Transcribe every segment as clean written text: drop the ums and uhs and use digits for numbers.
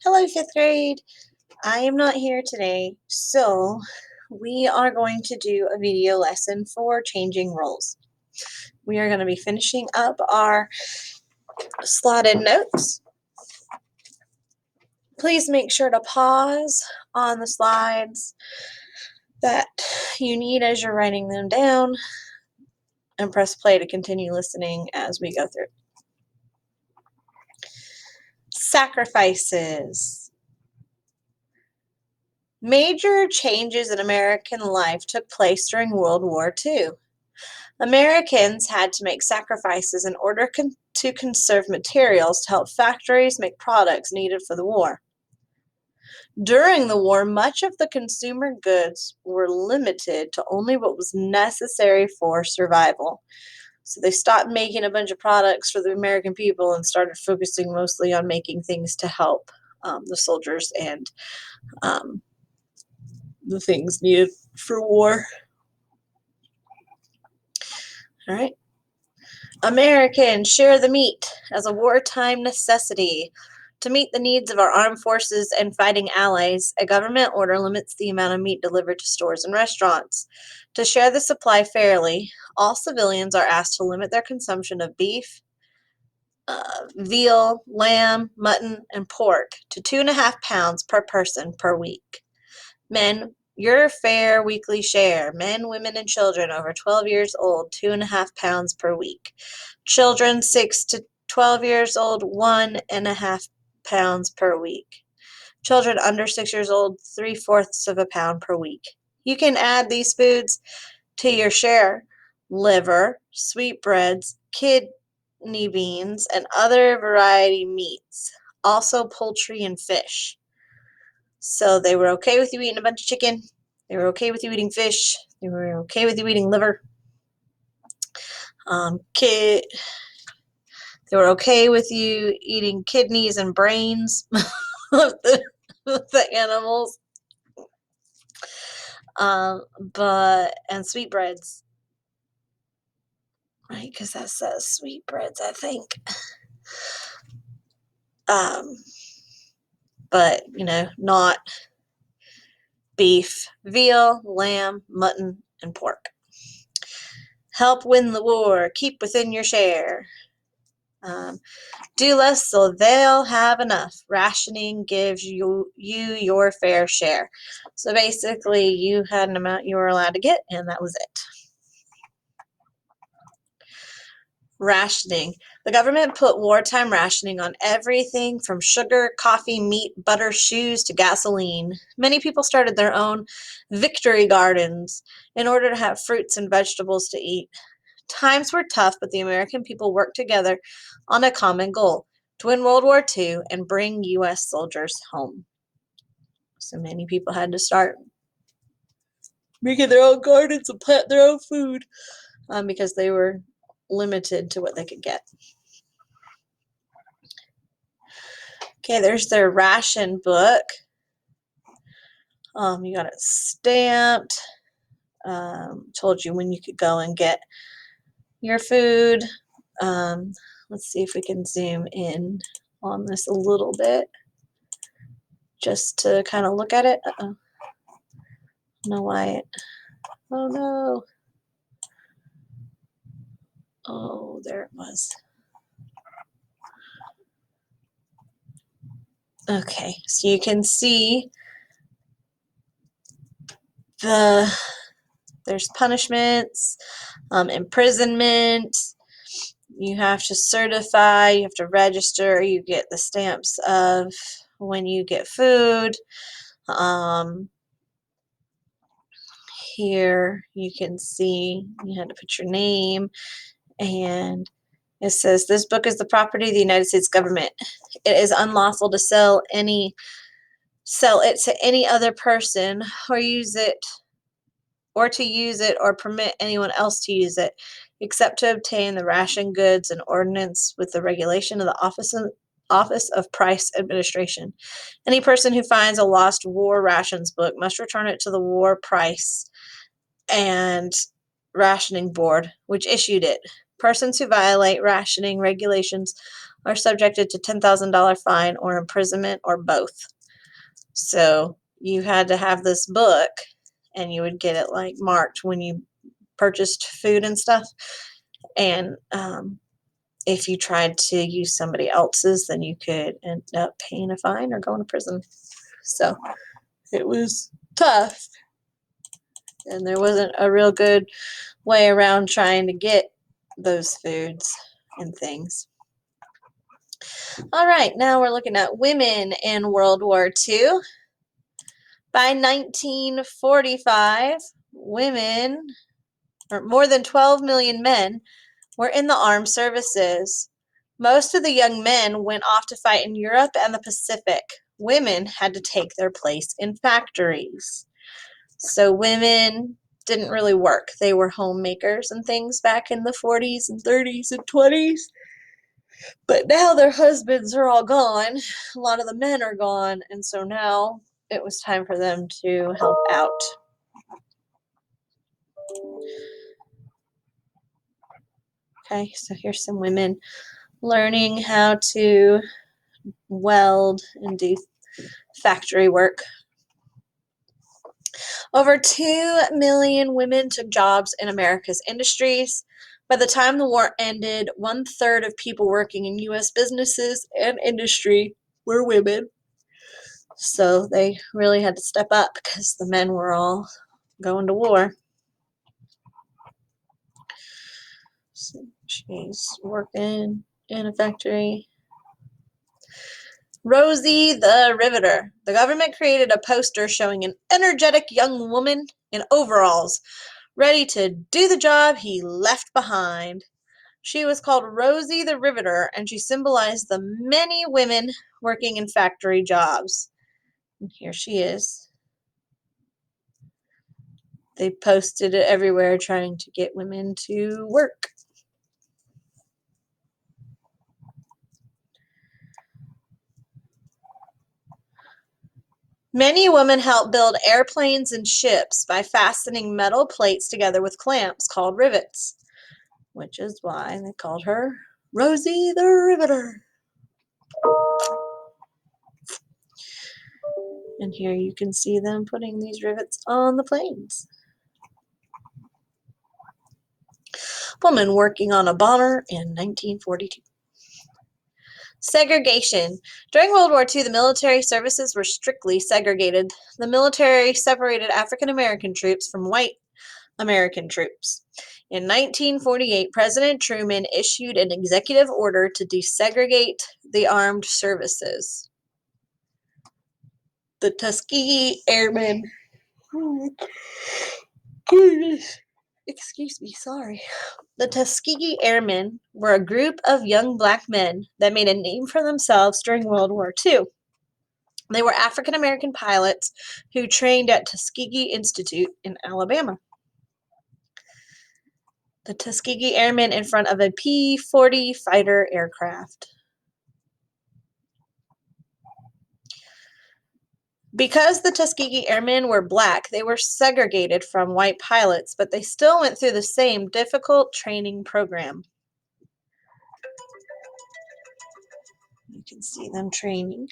Hello, fifth grade. I am not here today, so we are going to do a video lesson for changing roles. We are going to be finishing up our slotted notes. Please make sure to pause on the slides that you need as you're writing them down and press play to continue listening as we go through. Sacrifices. Major changes in American life took place during World War II. Americans had to make sacrifices in order to conserve materials to help factories make products needed for the war. During the war, much of the consumer goods were limited to only what was necessary for survival. So they stopped making a bunch of products for the American people and started focusing mostly on making things to help the soldiers and the things needed for war. All right. Americans share the meat as a wartime necessity. To meet the needs of our armed forces and fighting allies, a government order limits the amount of meat delivered to stores and restaurants. To share the supply fairly, all civilians are asked to limit their consumption of beef, veal, lamb, mutton, and pork to 2.5 pounds per person per week. Men, your fair weekly share. Men, women, and children over 12 years old, 2.5 pounds per week. Children 6 to 12 years old, 1.5 pounds per week. Children under 6 years old, 3/4 of a pound per week. You can add these foods to your share: liver, sweetbreads, kidney beans, and other variety meats. Also poultry and fish. So they were okay with you eating a bunch of chicken. They were okay with you eating fish. They were okay with you eating liver. They were okay with you eating kidneys and brains of the animals. And sweetbreads. Right, because that says sweetbreads, I think. But, not beef, veal, lamb, mutton, and pork. Help win the war. Keep within your share. Do less so they'll have enough. Rationing gives you your fair share. So basically, you had an amount you were allowed to get, and that was it. Rationing. The government put wartime rationing on everything from sugar, coffee, meat, butter, shoes, to gasoline. Many people started their own victory gardens in order to have fruits and vegetables to eat. Times were tough, but the American people worked together on a common goal: to win World War II and bring U.S. soldiers home. So many people had to start making their own gardens and plant their own food because they were limited to what they could get. Okay, there's their ration book. You got it stamped. Told you when you could go and get your food. Let's see if we can zoom in on this a little bit just to kind of look at it. I don't know why it. Oh no. Oh, there it was. Okay, so you can see there's punishments, imprisonment. You have to certify, you have to register, you get the stamps of when you get food. Here you can see you had to put your name, and it says this book is the property of the United States government. It is unlawful to sell it to any other person or use it or permit anyone else to use it, except to obtain the ration goods and ordinance with the regulation of the Office of Price Administration. Any person who finds a lost war rations book must return it to the War Price and Rationing Board, which issued it. Persons who violate rationing regulations are subjected to $10,000 fine or imprisonment or both. So you had to have this book, and you would get it like marked when you purchased food and stuff. And if you tried to use somebody else's, then you could end up paying a fine or going to prison. So it was tough, and there wasn't a real good way around trying to get those foods and things. All right, now we're looking at women in World War II. By 1945, women, or more than 12 million men, were in the armed services. Most of the young men went off to fight in Europe and the Pacific. Women had to take their place in factories. So women didn't really work. They were homemakers and things back in the 40s and 30s and 20s. But now their husbands are all gone. A lot of the men are gone. And so now it was time for them to help out. Okay, so here's some women learning how to weld and do factory work. Over 2 million women took jobs in America's industries. By the time the war ended, 1/3 of people working in U.S. businesses and industry were women. So they really had to step up because the men were all going to war. So she's working in a factory. Rosie the Riveter. The government created a poster showing an energetic young woman in overalls, ready to do the job he left behind. She was called Rosie the Riveter, and she symbolized the many women working in factory jobs. And here she is. They posted it everywhere trying to get women to work. Many women helped build airplanes and ships by fastening metal plates together with clamps called rivets, which is why they called her Rosie the Riveter. And here you can see them putting these rivets on the planes. Woman working on a bomber in 1942. Segregation. During World War II, the military services were strictly segregated. The military separated African American troops from white American troops. In 1948, President Truman issued an executive order to desegregate the armed services. The Tuskegee Airmen. Excuse me, sorry. The Tuskegee Airmen were a group of young black men that made a name for themselves during World War II. They were African American pilots who trained at Tuskegee Institute in Alabama. The Tuskegee Airmen in front of a P-40 fighter aircraft. Because the Tuskegee Airmen were black, they were segregated from white pilots, but they still went through the same difficult training program. You can see them training.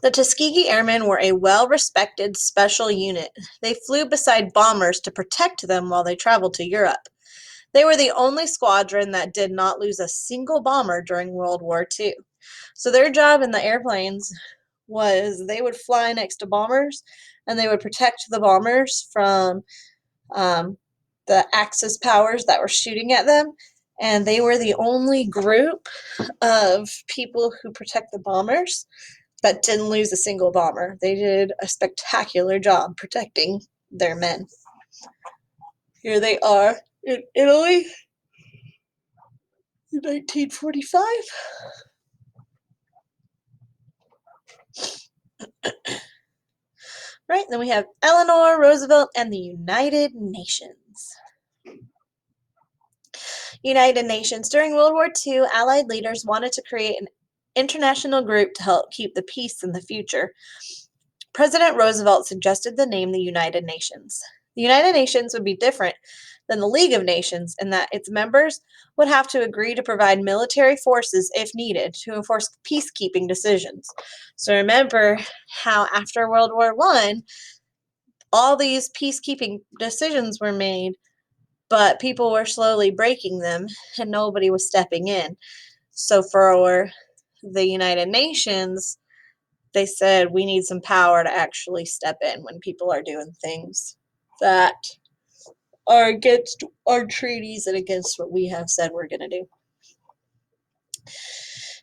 The Tuskegee Airmen were a well-respected special unit. They flew beside bombers to protect them while they traveled to Europe. They were the only squadron that did not lose a single bomber during World War II. So their job in the airplanes was they would fly next to bombers, and they would protect the bombers from the Axis powers that were shooting at them. And they were the only group of people who protect the bombers that didn't lose a single bomber. They did a spectacular job protecting their men. Here they are in Italy in 1945. Right, then we have Eleanor Roosevelt and the United Nations. United Nations. During World War II, Allied leaders wanted to create an international group to help keep the peace in the future. President Roosevelt suggested the name the United Nations. The United Nations would be different than the League of Nations in that its members would have to agree to provide military forces if needed to enforce peacekeeping decisions. So remember how after World War I, all these peacekeeping decisions were made, but people were slowly breaking them and nobody was stepping in. So for the United Nations, they said we need some power to actually step in when people are doing things that are against our treaties and against what we have said we're going to do.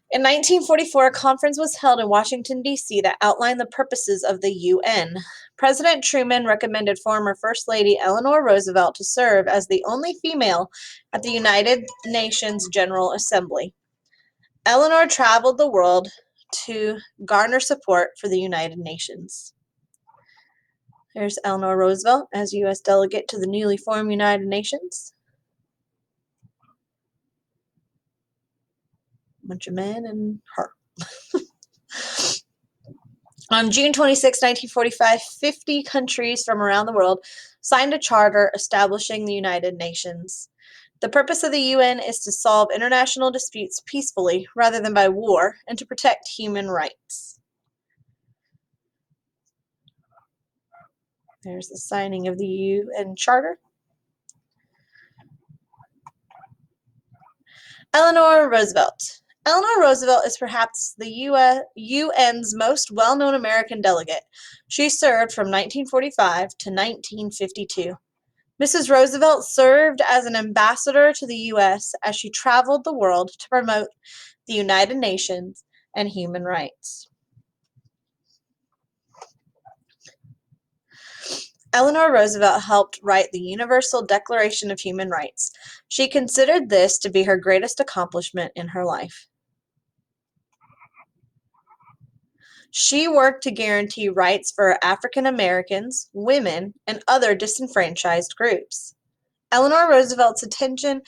In 1944, a conference was held in Washington, D.C. that outlined the purposes of the UN. President Truman recommended former First Lady Eleanor Roosevelt to serve as the only female at the United Nations General Assembly. Eleanor traveled the world to garner support for the United Nations. There's Eleanor Roosevelt as U.S. delegate to the newly formed United Nations. A bunch of men and her. On June 26, 1945, 50 countries from around the world signed a charter establishing the United Nations. The purpose of the UN is to solve international disputes peacefully rather than by war and to protect human rights. There's the signing of the UN Charter. Eleanor Roosevelt. Eleanor Roosevelt is perhaps the UN's most well-known American delegate. She served from 1945 to 1952. Mrs. Roosevelt served as an ambassador to the U.S. as she traveled the world to promote the United Nations and human rights. Eleanor Roosevelt helped write the Universal Declaration of Human Rights. She considered this to be her greatest accomplishment in her life. She worked to guarantee rights for African Americans, women, and other disenfranchised groups. Eleanor Roosevelt's attention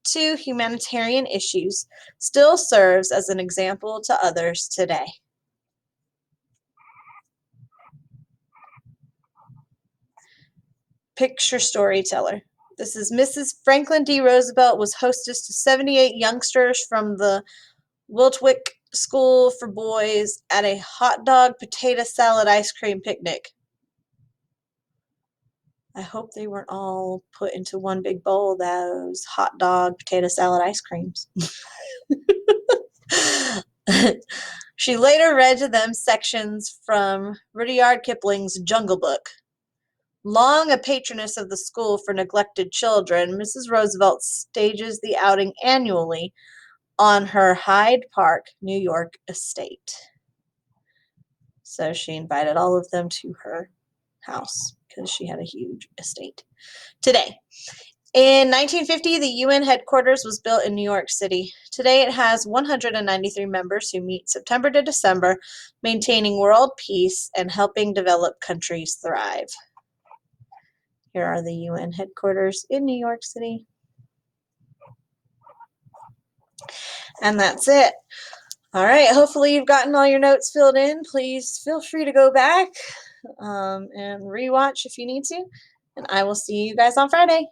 to humanitarian issues still serves as an example to others today. Picture storyteller. This is Mrs. Franklin D. Roosevelt was hostess to 78 youngsters from the WWII School for Boys at a hot dog, potato salad, ice cream picnic. I hope they weren't all put into one big bowl, those hot dog, potato salad, ice creams. She later read to them sections from Rudyard Kipling's Jungle Book. Long a patroness of the school for neglected children, Mrs. Roosevelt stages the outing annually on her Hyde Park, New York estate. So she invited all of them to her house because she had a huge estate. Today, in 1950, the UN headquarters was built in New York City. Today, it has 193 members who meet September to December, maintaining world peace and helping developed countries thrive. Here are the UN headquarters in New York City. And that's it. All right, hopefully you've gotten all your notes filled in. Please feel free to go back and rewatch if you need to. And I will see you guys on Friday.